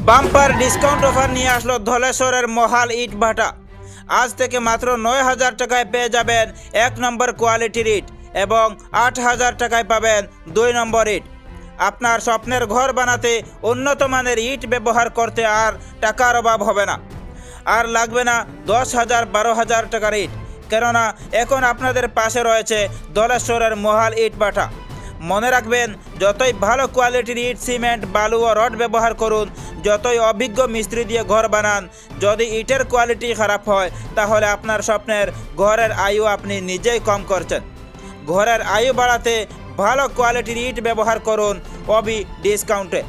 Bumper discount offer নিয়ে আসলো ধলেশ্বরের মহাল ইট ভাটা। আজ থেকে মাত্র 9,000 টাকায় পেয়ে যাবেন 1 নম্বর কোয়ালিটির ইট এবং 8,000 টাকায় পাবেন 2 নম্বর ইট। আপনার স্বপ্নের ঘর বানাতে উন্নত মানের ইট ব্যবহার করতে আর টাকার অভাব হবে না, আর লাগবে না 10,000 12,000 টাকার ইট, কেননা এখন আপনাদের পাশে রয়েছে ধলেশ্বরের মহাল ইট ভাটা। মনে রাখবেন, যতই ভালো কোয়ালিটির ইট, সিমেন্ট, বালু ও রড ব্যবহার করুন, যতই অভিজ্ঞ মিস্ত্রি দিয়ে ঘর বানান, যদি ইটের কোয়ালিটি খারাপ হয় তাহলে আপনার স্বপ্নের ঘরের আয়ু আপনি নিজেই কম করছেন। ঘরের আয়ু বাড়াতে ভালো কোয়ালিটির ইট ব্যবহার করুন অবি ডিসকাউন্টে।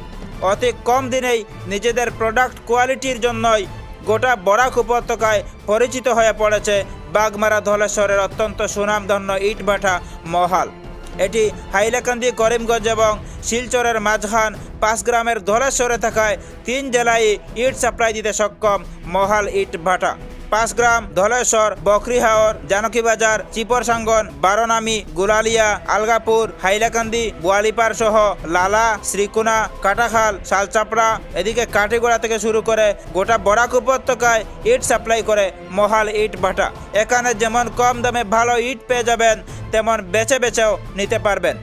অতি কম দিনেই নিজেদের প্রোডাক্ট কোয়ালিটির জন্যই গোটা বরাক উপত্যকায় পরিচিত হয়ে পড়েছে বাগমারা ধলেশ্বরের অত্যন্ত সুনামধন্য ইট ভাটা মহাল। এটি হাইলাকান্দি, করিমগঞ্জ এবং শিলচরের মাঝখান 5 গ্রামের ধলেশ্বরে থাকায় 3 জেলায় ইট সাপ্লাই দিতে সক্ষম মহাল ইট ভাটা। 5 গ্রাম, ধলেশ্বর, বকরিহাওর, জানকীবাজার, চিপরসাঙ্গন, বারোনামি, গুলালিয়া, আলগাপুর, হাইলাকান্দি, বোয়ালিপাড় সহ লালা, শ্রীকুনা, কাটাখাল, শালচাপড়া, এদিকে কাটিগোড়া থেকে শুরু করে গোটা বরাক উপত্যকায় ইট সাপ্লাই করে মহাল ইট ভাটা। এখানে যেমন কম দামে ভালো ইট পেয়ে যাবেন, তেমন বেছে বেছেও নিতে পারবেন।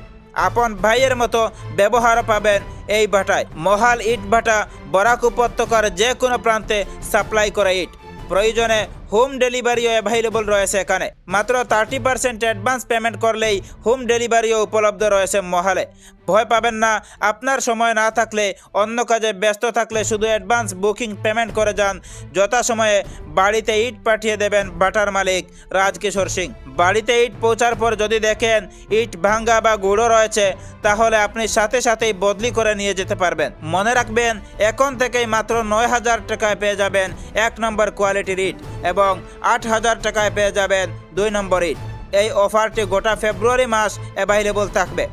আপন ভাইয়ের মতো ব্যবহারও পাবেন এই ভাটায়। মহাল ইট ভাটা বরাক উপত্যকার যে কোনো প্রান্তে সাপ্লাই করে ইট। প্রয়োজনে হোম ডেলিভারিও অ্যাভেলেবল রয়েছে এখানে। মাত্র 30% অ্যাডভান্স পেমেন্ট করলেই হোম ডেলিভারিও উপলব্ধ রয়েছে মহালে। ভয় পাবেন না, আপনার সময় না থাকলে, অন্য কাজে ব্যস্ত থাকলে শুধু অ্যাডভান্স বুকিং পেমেন্ট করে যান। যথাসময়ে বাড়িতে ইট পাঠিয়ে দেবেন ভাটার মালিক রাজকিশোর সিং। বাড়িতে ইট পৌঁছার পর যদি দেখেন ইট ভাঙ্গা বা গুঁড়ো রয়েছে, তাহলে আপনি সাথে সাথেই বদলি করে নিয়ে যেতে পারবেন। মনে রাখবেন, এখন থেকেই মাত্র 9,000 টাকায় পেয়ে যাবেন 1 নম্বর কোয়ালিটির ইট এবং 8,000 টাকায় পেয়ে যাবেন 2 নম্বর ইট। এই অফারটি গোটা ফেব্রুয়ারি মাস অ্যাভেলেবল থাকবে।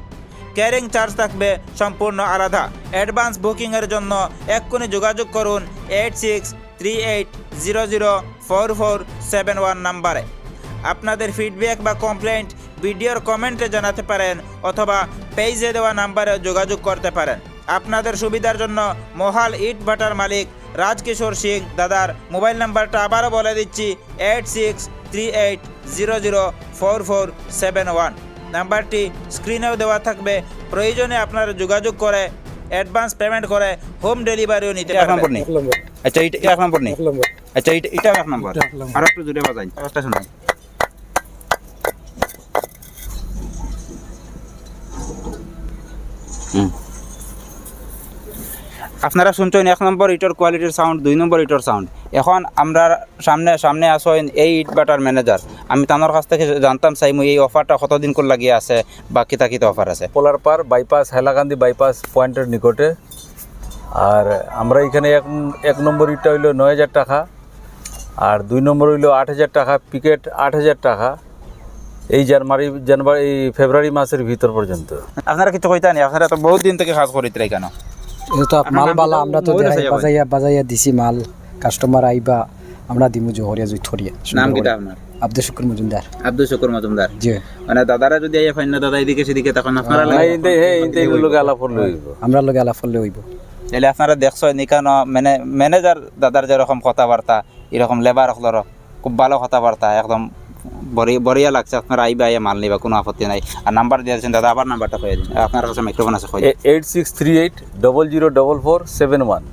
ক্যারিং চার্জ থাকবে সম্পূর্ণ আলাদা। অ্যাডভান্স বুকিংয়ের জন্য এক্ষুনি যোগাযোগ করুন 8638004471 নাম্বারে। আপনাদের ফিডব্যাক বা কমপ্লেন্ট ভিডিওর কমেন্টে জানাতে পারেন অথবা পেজে দেওয়া নাম্বারে যোগাযোগ করতে পারেন। আপনাদের সুবিধার জন্য মহাল ইট ভাটার মালিক রাজকিশোর সিং দাদার মোবাইল নাম্বারটা আবারও বলে দিচ্ছি, 8638004471। নাম্বারটি স্ক্রিনেও দেওয়া থাকবে। প্রয়োজনে আপনারা যোগাযোগ করে অ্যাডভান্স পেমেন্ট করে হোম ডেলিভারিও নিতে পারবেন। আচ্ছা, এটা 1 নম্বর নেই। আচ্ছা, এটা 1 নম্বর। আর একটু জোরে বাজাই, আওয়াজটা শুনুন। আপনারা শুনছেন 1 নম্বর ইটর কোয়ালিটির সাউন্ড, 2 নম্বর ইটর সাউন্ড। এখন আমরা সামনে আসেন এই ইট ভাটার ম্যানেজার। আমি তানোর কাছ থেকে জানতাম চাইমু এই অফারটা কতদিন করে লাগিয়ে আছে বা কিতা কিতা অফার আছে। পোলারপার বাইপাস, হাইলাকান্দি বাইপাস পয়েন্টের নিকটে। আর আমরা এখানে এক নম্বর ইটটা হইল 9,000 টাকা, আর 2 নম্বর হইল 8,000 টাকা, পিকেট 8,000 টাকা। এই ফেব্রুয়ারি মাসের ভিতর পর্যন্ত। আপনারা কিছু কইতানি? আপনারা তো বহুত দিন থেকে কাজ করিতে কেন? তো মাল বালা আমরা তো বাজাইয়া দিছি মাল। কাস্টমার আইবা আমরা দিমু জহরিয়া জুইথরিয়া। নাম কিটা আপনার? আব্দুল শুকুর মজুমদার। আব্দুল শুকুর মজুমদার। জি। মানে দাদারা যদি আইয়া ফাইন না দাদা এদিকে সেদিকে, তখন আপনারা আমরা লগে আলাফলে হইব। তাহলে আপনারা দেখছো নিকান মানে ম্যানেজার দাদার যেরকম কথাবার্তা, এরকম লেবার হলর খুব ভালো কথাবার্তা, একদম বড়িয়া লাগছে। আপনারা আইবা আইয়া মাল নিবা, কোনো আপত্তি নাই। আর নাম্বার দিয়েছেন দাদা, আবার নাম্বারটা কয়ে দিন। আপনার কাছে মাইক্রোফোন আছে, 8638000071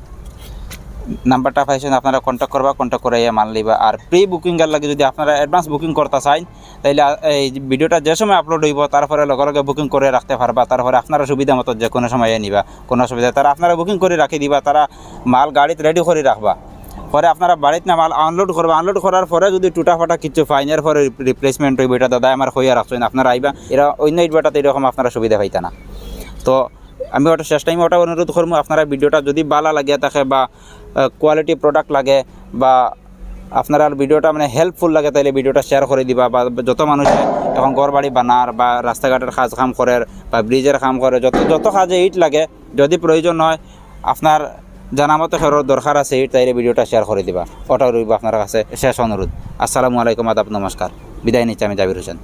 নাম্বারটা পাইছেন। আপনারা কন্ট্যাক্ট করবা, কন্ট্যাক্ট করে মাল নিবা। আর প্রি বুকিংয়ের লাগে যদি আপনারা অ্যাডভান্স বুকিং করতে চান, তাহলে এই ভিডিওটা যে সময় আপলোড হইব তারপরে লগে লগে বুকিং করে রাখতে পারবা। তারপরে আপনারা সুবিধা মতো যে কোনো সময় নিবা, কোনো অসুবিধা। তারা আপনারা বুকিং করে রাখি দিবা, তারা মাল গাড়িতে রেডি করে রাখবা। পরে আপনারা বাড়িতে না মাল আনলোড করবা। আনলোড করার পরে যদি টুটা ফাটা কিছু ফাইনের পরে রিপ্লেসমেন্ট হইব, এটা দাদা আমার হইয়া রাখছেন। আপনারা আইবা, এরা অন্য ইটবাটাতে এরকম আপনারা সুবিধা পাইতা না। তো আমি ওটা শেষ টাইমে ওটা অনুরোধ করবো, আপনারা ভিডিওটা যদি ভালো লাগিয়া থাকে বা কোয়ালিটি প্রোডাক্ট লাগে বা আপনারা ভিডিওটা মানে হেল্পফুল লাগে, তাহলে ভিডিওটা শেয়ার করে দিবা। বা যত মানুষে এখন ঘর বাড়ি বানার বা রাস্তাঘাটের কাম করে বা ব্রিজের কাম করে, যত কাজে ইট লাগে, যদি প্রয়োজন হয় আপনার জানা মতো ফেরত দরকার আছে ইট, তাইলে ভিডিওটা শেয়ার করে দিবা। ওটা রইব আপনার কাছে শেষ অনুরোধ। আসসালামু আলাইকুম, আদাব, নমস্কার। বিদায় নিচ্ছি আমি জাবির হোসেন।